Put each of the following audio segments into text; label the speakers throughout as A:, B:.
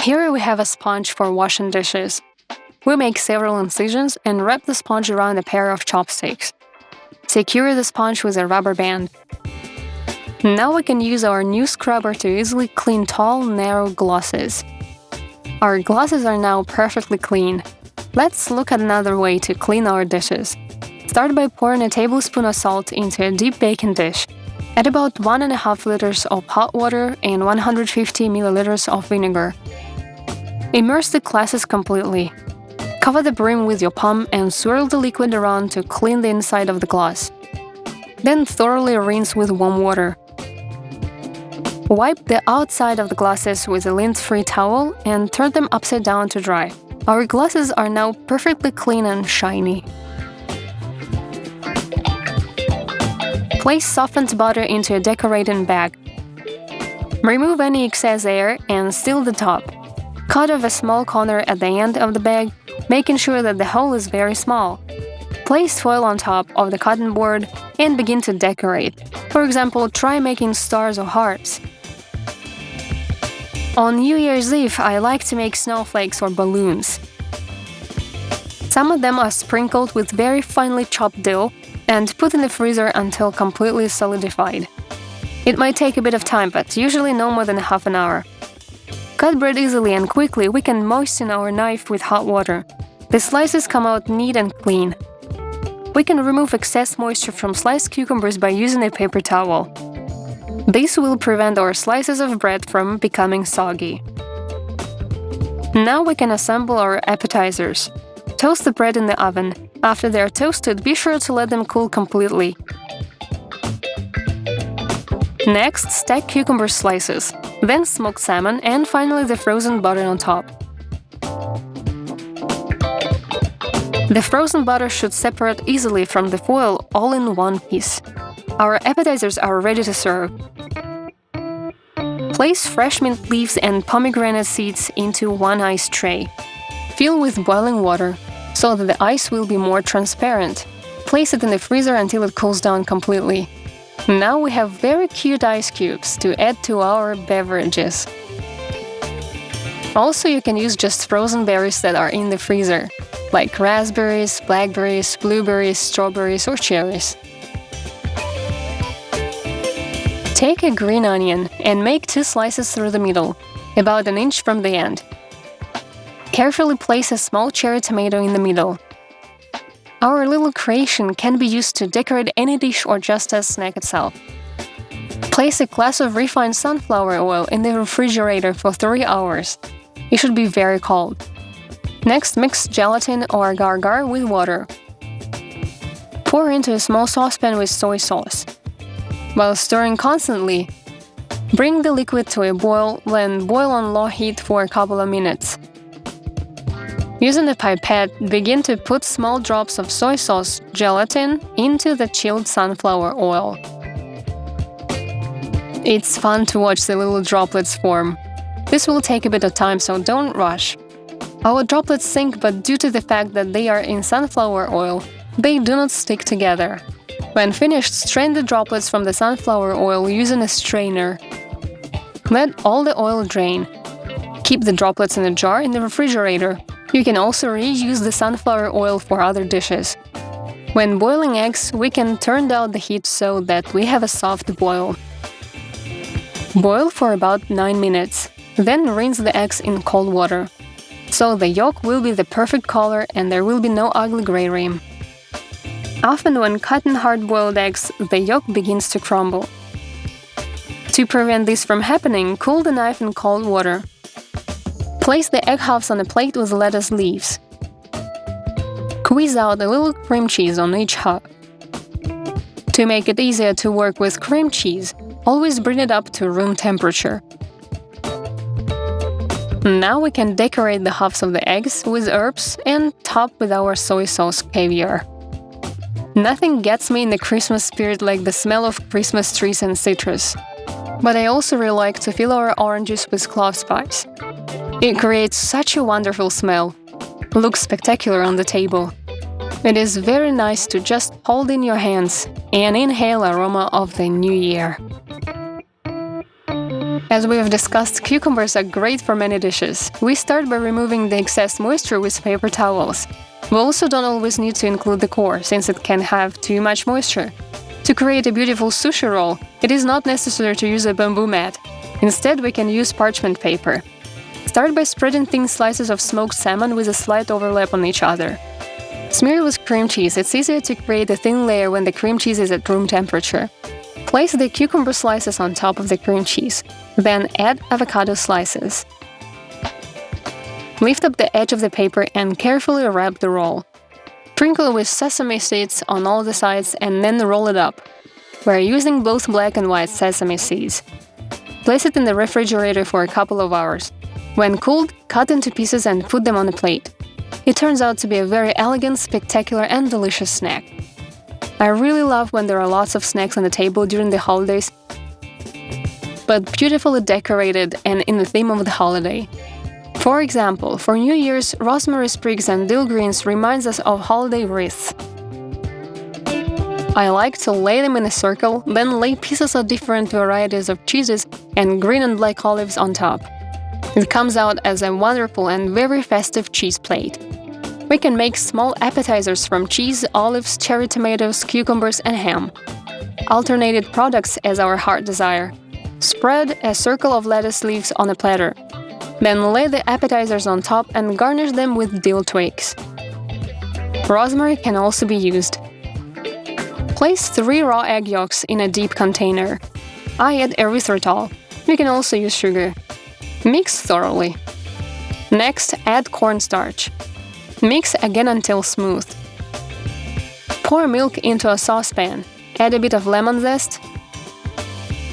A: Here we have a sponge for washing dishes. We make several incisions and wrap the sponge around a pair of chopsticks. Secure the sponge with a rubber band. Now we can use our new scrubber to easily clean tall, narrow glasses. Our glasses are now perfectly clean. Let's look at another way to clean our dishes. Start by pouring a tablespoon of salt into a deep baking dish. Add about 1.5 liters of hot water and 150 milliliters of vinegar. Immerse the glasses completely. Cover the brim with your palm and swirl the liquid around to clean the inside of the glass. Then thoroughly rinse with warm water. Wipe the outside of the glasses with a lint-free towel and turn them upside down to dry. Our glasses are now perfectly clean and shiny. Place softened butter into a decorating bag. Remove any excess air and seal the top. Cut off a small corner at the end of the bag, making sure that the hole is very small. Place foil on top of the cotton board and begin to decorate. For example, try making stars or hearts. On New Year's Eve, I like to make snowflakes or balloons. Some of them are sprinkled with very finely chopped dough and put in the freezer until completely solidified. It might take a bit of time, but usually no more than half an hour. Cut bread easily and quickly, we can moisten our knife with hot water. The slices come out neat and clean. We can remove excess moisture from sliced cucumbers by using a paper towel. This will prevent our slices of bread from becoming soggy. Now we can assemble our appetizers. Toast the bread in the oven. After they are toasted, be sure to let them cool completely. Next, stack cucumber slices, then smoked salmon, and finally the frozen butter on top. The frozen butter should separate easily from the foil all in one piece. Our appetizers are ready to serve. Place fresh mint leaves and pomegranate seeds into one ice tray. Fill with boiling water so that the ice will be more transparent. Place it in the freezer until it cools down completely. Now we have very cute ice cubes to add to our beverages. Also, you can use just frozen berries that are in the freezer, like raspberries, blackberries, blueberries, strawberries, or cherries. Take a green onion and make 2 slices through the middle, about an inch from the end. Carefully place a small cherry tomato in the middle. Our little creation can be used to decorate any dish or just as a snack itself. Place a glass of refined sunflower oil in the refrigerator for 3 hours. It should be very cold. Next, mix gelatin or agar-agar with water. Pour into a small saucepan with soy sauce. While stirring constantly, bring the liquid to a boil, then boil on low heat for a couple of minutes. Using a pipette, begin to put small drops of soy sauce gelatin into the chilled sunflower oil. It's fun to watch the little droplets form. This will take a bit of time, so don't rush. Our droplets sink, but due to the fact that they are in sunflower oil, they do not stick together. When finished, strain the droplets from the sunflower oil using a strainer. Let all the oil drain. Keep the droplets in a jar in the refrigerator. You can also reuse the sunflower oil for other dishes. When boiling eggs, we can turn down the heat so that we have a soft boil. Boil for about 9 minutes, then rinse the eggs in cold water. So the yolk will be the perfect color and there will be no ugly gray rim. Often when cutting hard-boiled eggs, the yolk begins to crumble. To prevent this from happening, cool the knife in cold water. Place the egg halves on a plate with lettuce leaves. Squeeze out a little cream cheese on each half. To make it easier to work with cream cheese, always bring it up to room temperature. Now we can decorate the halves of the eggs with herbs and top with our soy sauce caviar. Nothing gets me in the Christmas spirit like the smell of Christmas trees and citrus. But I also really like to fill our oranges with clove spice. It creates such a wonderful smell. Looks spectacular on the table. It is very nice to just hold in your hands and inhale aroma of the new year. As we have discussed, cucumbers are great for many dishes. We start by removing the excess moisture with paper towels. We also don't always need to include the core, since it can have too much moisture. To create a beautiful sushi roll, it is not necessary to use a bamboo mat. Instead, we can use parchment paper. Start by spreading thin slices of smoked salmon with a slight overlap on each other. Smear with cream cheese. It's easier to create a thin layer when the cream cheese is at room temperature. Place the cucumber slices on top of the cream cheese. Then add avocado slices. Lift up the edge of the paper and carefully wrap the roll. Sprinkle with sesame seeds on all the sides and then roll it up. We're using both black and white sesame seeds. Place it in the refrigerator for a couple of hours. When cooled, cut into pieces and put them on a plate. It turns out to be a very elegant, spectacular, and delicious snack. I really love when there are lots of snacks on the table during the holidays, but beautifully decorated and in the theme of the holiday. For example, for New Year's, rosemary sprigs and dill greens reminds us of holiday wreaths. I like to lay them in a circle, then lay pieces of different varieties of cheeses and green and black olives on top. It comes out as a wonderful and very festive cheese plate. We can make small appetizers from cheese, olives, cherry tomatoes, cucumbers, and ham. Alternated products as our heart desire. Spread a circle of lettuce leaves on a platter. Then lay the appetizers on top and garnish them with dill twigs. Rosemary can also be used. Place 3 raw egg yolks in a deep container. I add erythritol. You can also use sugar. Mix thoroughly. Next, add cornstarch. Mix again until smooth. Pour milk into a saucepan. Add a bit of lemon zest.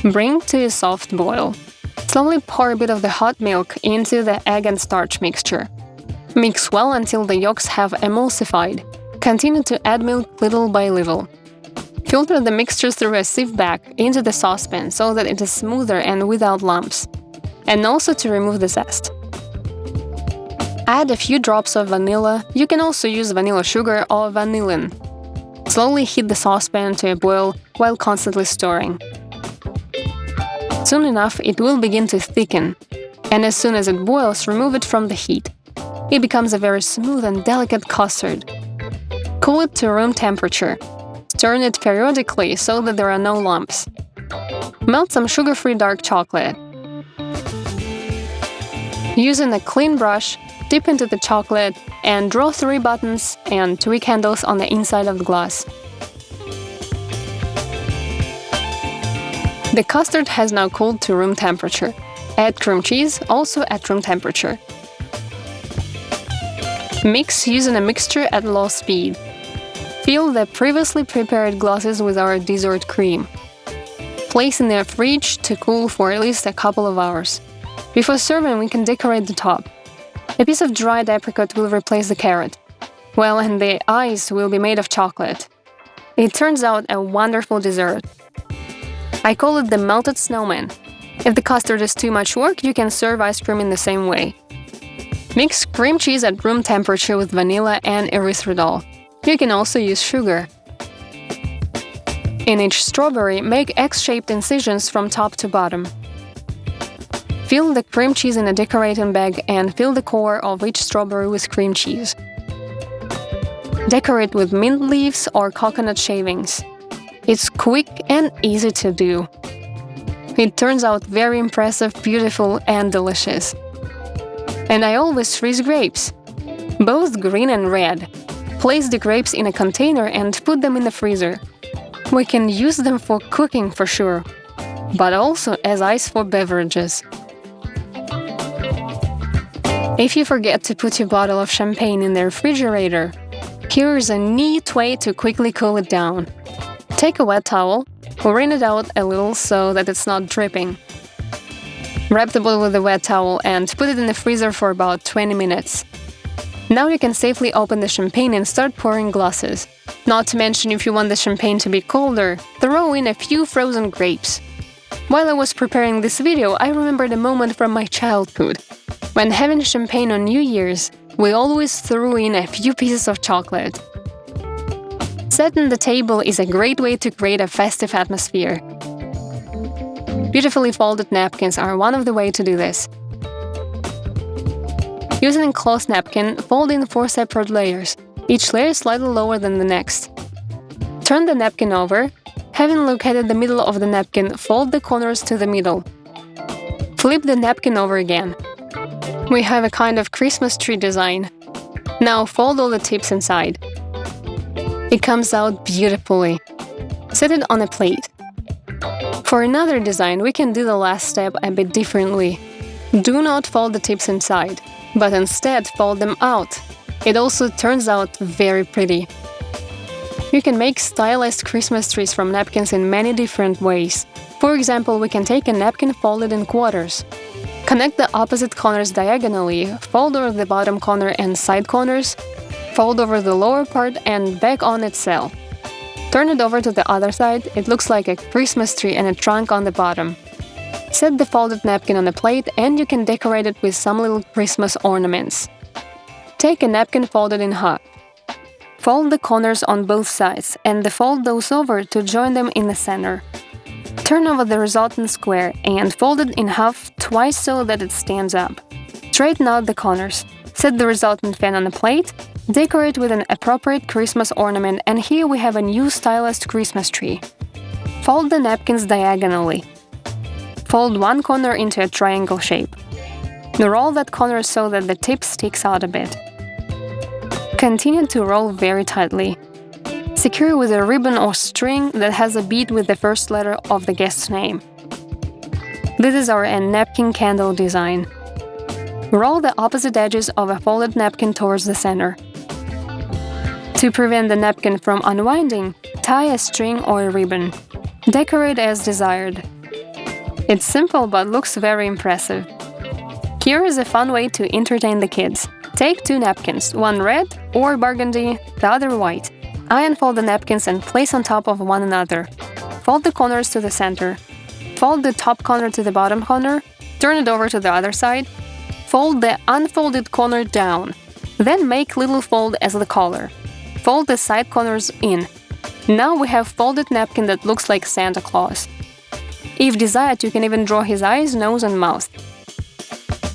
A: Bring to a soft boil. Slowly pour a bit of the hot milk into the egg and starch mixture. Mix well until the yolks have emulsified. Continue to add milk little by little. Filter the mixture through a sieve bag into the saucepan so that it is smoother and without lumps, and also to remove the zest. Add a few drops of vanilla. You can also use vanilla sugar or vanillin. Slowly heat the saucepan to a boil while constantly stirring. Soon enough, it will begin to thicken, and as soon as it boils, remove it from the heat. It becomes a very smooth and delicate custard. Cool it to room temperature. Stir it periodically so that there are no lumps. Melt some sugar-free dark chocolate. Using a clean brush, dip into the chocolate and draw 3 buttons and 2 candles on the inside of the glass. The custard has now cooled to room temperature. Add cream cheese, also at room temperature. Mix using a mixture at low speed. Fill the previously prepared glasses with our dessert cream. Place in the fridge to cool for at least a couple of hours. Before serving, we can decorate the top. A piece of dried apricot will replace the carrot. Well, and the eyes will be made of chocolate. It turns out a wonderful dessert. I call it the melted snowman. If the custard is too much work, you can serve ice cream in the same way. Mix cream cheese at room temperature with vanilla and erythritol. You can also use sugar. In each strawberry, make X-shaped incisions from top to bottom. Fill the cream cheese in a decorating bag and fill the core of each strawberry with cream cheese. Decorate with mint leaves or coconut shavings. It's quick and easy to do. It turns out very impressive, beautiful, and delicious. And I always freeze grapes, both green and red. Place the grapes in a container and put them in the freezer. We can use them for cooking for sure, but also as ice for beverages. If you forget to put your bottle of champagne in the refrigerator, here's a neat way to quickly cool it down. Take a wet towel, rinse it out a little so that it's not dripping. Wrap the bottle with a wet towel and put it in the freezer for about 20 minutes. Now you can safely open the champagne and start pouring glasses. Not to mention, if you want the champagne to be colder, throw in a few frozen grapes. While I was preparing this video, I remembered a moment from my childhood. When having champagne on New Year's, we always threw in a few pieces of chocolate. Setting the table is a great way to create a festive atmosphere. Beautifully folded napkins are one of the ways to do this. Using a cloth napkin, fold in 4 separate layers, each layer slightly lower than the next. Turn the napkin over. Having located the middle of the napkin, fold the corners to the middle. Flip the napkin over again. We have a kind of Christmas tree design. Now fold all the tips inside. It comes out beautifully. Set it on a plate. For another design, we can do the last step a bit differently. Do not fold the tips inside, but instead fold them out. It also turns out very pretty. You can make stylized Christmas trees from napkins in many different ways. For example, we can take a napkin folded in quarters. Connect the opposite corners diagonally, fold over the bottom corner and side corners, fold over the lower part and back on itself. Turn it over to the other side, it looks like a Christmas tree and a trunk on the bottom. Set the folded napkin on a plate and you can decorate it with some little Christmas ornaments. Take a napkin folded in half. Fold the corners on both sides and fold those over to join them in the center. Turn over the resultant square and fold it in half twice so that it stands up. Straighten out the corners. Set the resultant fan on a plate, decorate with an appropriate Christmas ornament, and here we have a new stylized Christmas tree. Fold the napkins diagonally. Fold one corner into a triangle shape. Roll that corner so that the tip sticks out a bit. Continue to roll very tightly. Secure with a ribbon or string that has a bead with the first letter of the guest's name. This is our napkin candle design. Roll the opposite edges of a folded napkin towards the center. To prevent the napkin from unwinding, tie a string or a ribbon. Decorate as desired. It's simple but looks very impressive. Here is a fun way to entertain the kids. Take 2 napkins, one red or burgundy, the other white. Unfold the napkins and place on top of one another. Fold the corners to the center. Fold the top corner to the bottom corner. Turn it over to the other side. Fold the unfolded corner down. Then make little fold as the collar. Fold the side corners in. Now we have folded napkin that looks like Santa Claus. If desired, you can even draw his eyes, nose and mouth.